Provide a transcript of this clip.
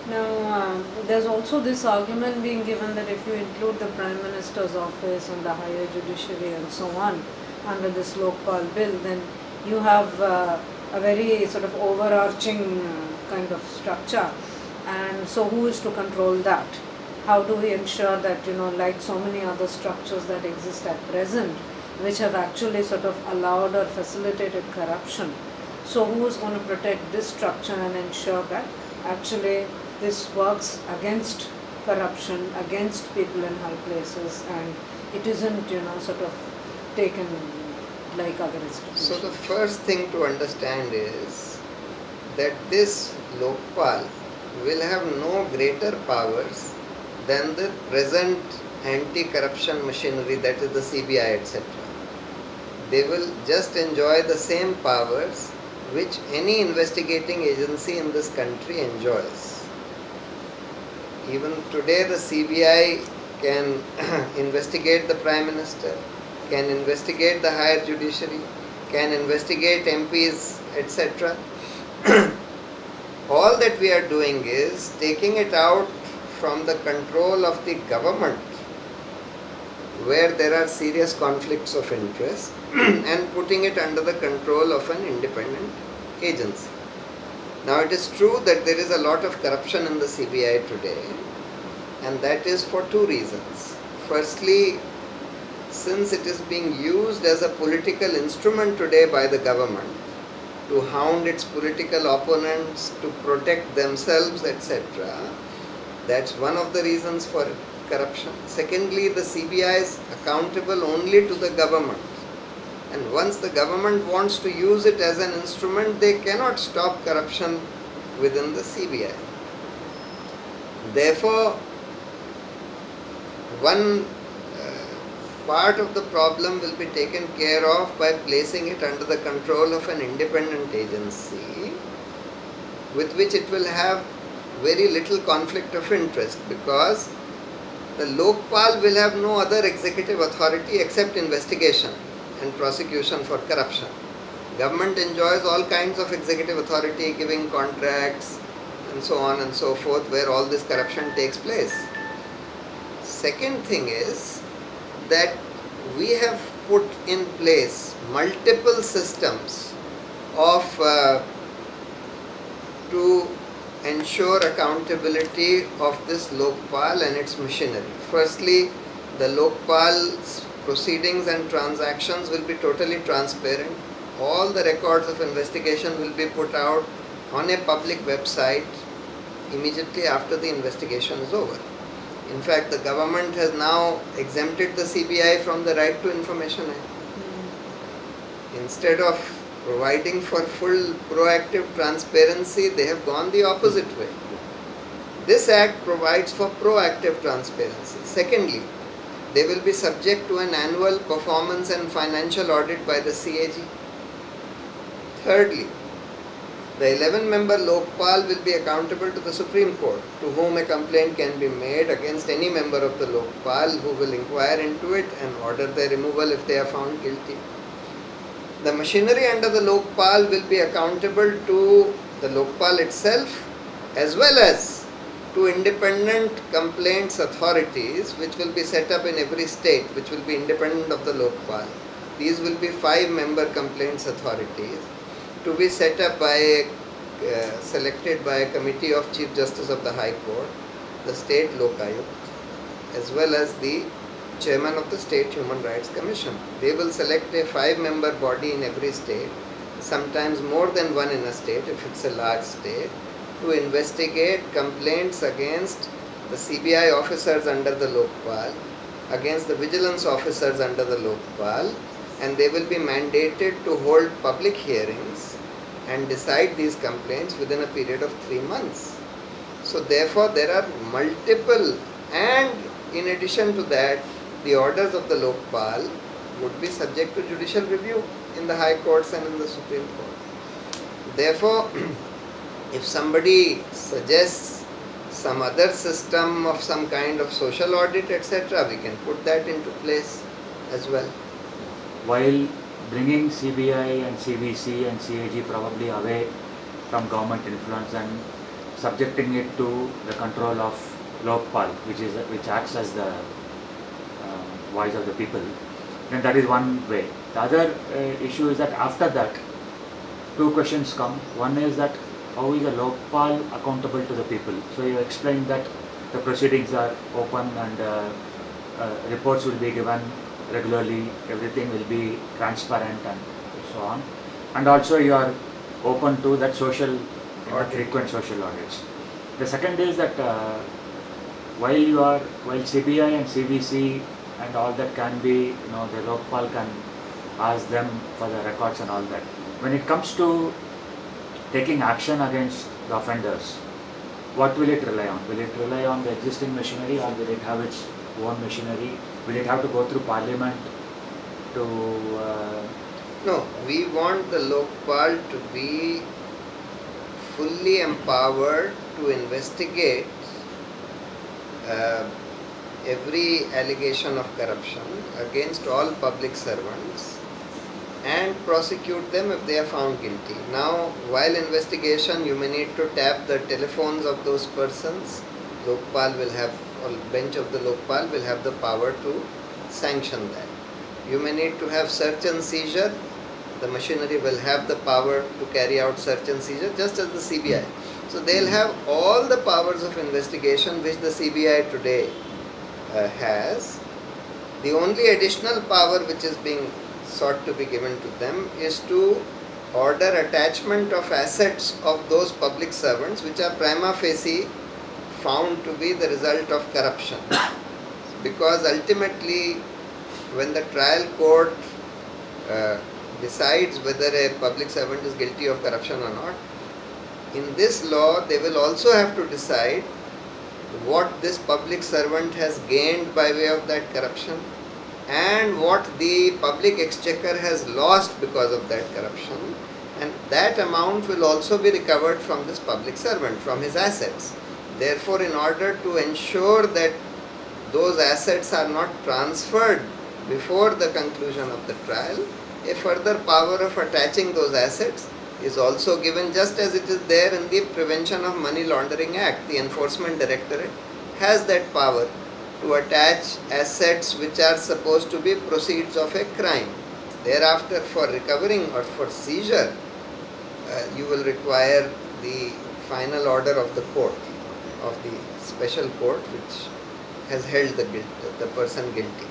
Now, there's also this argument being given that if you include the Prime Minister's office and the higher judiciary and so on under this Lokpal bill, then you have a very sort of overarching kind of structure. And so who is to control that? How do we ensure that, like so many other structures that exist at present, which have actually sort of allowed or facilitated corruption? So who is going to protect this structure and ensure that actually this works against corruption, against people in high places, and it isn't, sort of taken like other institutions? So the first thing to understand is that this Lokpal will have no greater powers than the present anti-corruption machinery, that is the CBI, etc. They will just enjoy the same powers which any investigating agency in this country enjoys. Even today the CBI can investigate the Prime Minister, can investigate the higher judiciary, can investigate MPs, etc. All that we are doing is taking it out from the control of the government, where there are serious conflicts of interest, and putting it under the control of an independent agency. Now it is true that there is a lot of corruption in the CBI today, and that is for two reasons. Firstly, since it is being used as a political instrument today by the government to hound its political opponents, to protect themselves, etc., that's one of the reasons for corruption. Secondly, the CBI is accountable only to the government, and once the government wants to use it as an instrument, they cannot stop corruption within the CBI. Therefore, one part of the problem will be taken care of by placing it under the control of an independent agency, with which it will have very little conflict of interest, because the Lokpal will have no other executive authority except investigation and prosecution for corruption. Government enjoys all kinds of executive authority, giving contracts and so on and so forth, where all this corruption takes place. Second thing is that we have put in place multiple systems of to ensure accountability of this Lokpal and its machinery. Firstly, the Lokpal's proceedings and transactions will be totally transparent. All the records of investigation will be put out on a public website immediately after the investigation is over. In fact, the government has now exempted the CBI from the Right to Information Act. Instead of providing for full proactive transparency, they have gone the opposite way. This act provides for proactive transparency. Secondly, they will be subject to an annual performance and financial audit by the CAG. Thirdly, the 11-member Lokpal will be accountable to the Supreme Court, to whom a complaint can be made against any member of the Lokpal, who will inquire into it and order their removal if they are found guilty. The machinery under the Lokpal will be accountable to the Lokpal itself, as well as to independent complaints authorities, which will be set up in every state, which will be independent of the Lokpal. These will be 5-member complaints authorities, to be set up by selected by a committee of Chief Justice of the High Court, the State Lokayukt, as well as the Chairman of the State Human Rights Commission. They will select a 5-member body in every state, sometimes more than one in a state if it's a large state, to investigate complaints against the CBI officers under the Lokpal, against the vigilance officers under the Lokpal, and they will be mandated to hold public hearings and decide these complaints within a period of 3 months. So therefore there are multiple, and in addition to that, the orders of the Lokpal would be subject to judicial review in the high courts and in the Supreme Court. Therefore, if somebody suggests some other system of some kind of social audit, etc., we can put that into place as well. While bringing CBI and CVC and CAG probably away from government influence and subjecting it to the control of Lokpal, which acts as the voice of the people, then that is one way. The other issue is that after that, two questions come. One is that how is a Lokpal accountable to the people? So you explained that the proceedings are open and reports will be given regularly, everything will be transparent and so on. And also you are open to that frequent social audits. The second is that while CBI and CBC and all that can be, the Lokpal can ask them for the records and all that. When it comes to taking action against the offenders, what will it rely on? Will it rely on the existing machinery, or will it have its own machinery? Will it have to go through Parliament to... No, we want the Lokpal to be fully empowered to investigate every allegation of corruption against all public servants and prosecute them if they are found guilty. Now, while investigation, you may need to tap the telephones of those persons. Lokpal will have, or bench of the Lokpal will have the power to sanction that. You may need to have search and seizure. The machinery will have the power to carry out search and seizure, just as the CBI. So they'll have all the powers of investigation which the CBI today has. The only additional power which is being sought to be given to them is to order attachment of assets of those public servants which are prima facie found to be the result of corruption. Because ultimately, when the trial court decides whether a public servant is guilty of corruption or not, in this law they will also have to decide what this public servant has gained by way of that corruption and what the public exchequer has lost because of that corruption, and that amount will also be recovered from this public servant, from his assets. Therefore, in order to ensure that those assets are not transferred before the conclusion of the trial, a further power of attaching those assets is also given, just as it is there in the Prevention of Money Laundering Act. The Enforcement Directorate has that power to attach assets which are supposed to be proceeds of a crime. Thereafter, for recovering or for seizure, you will require the final order of the court, of the special court which has held the person guilty.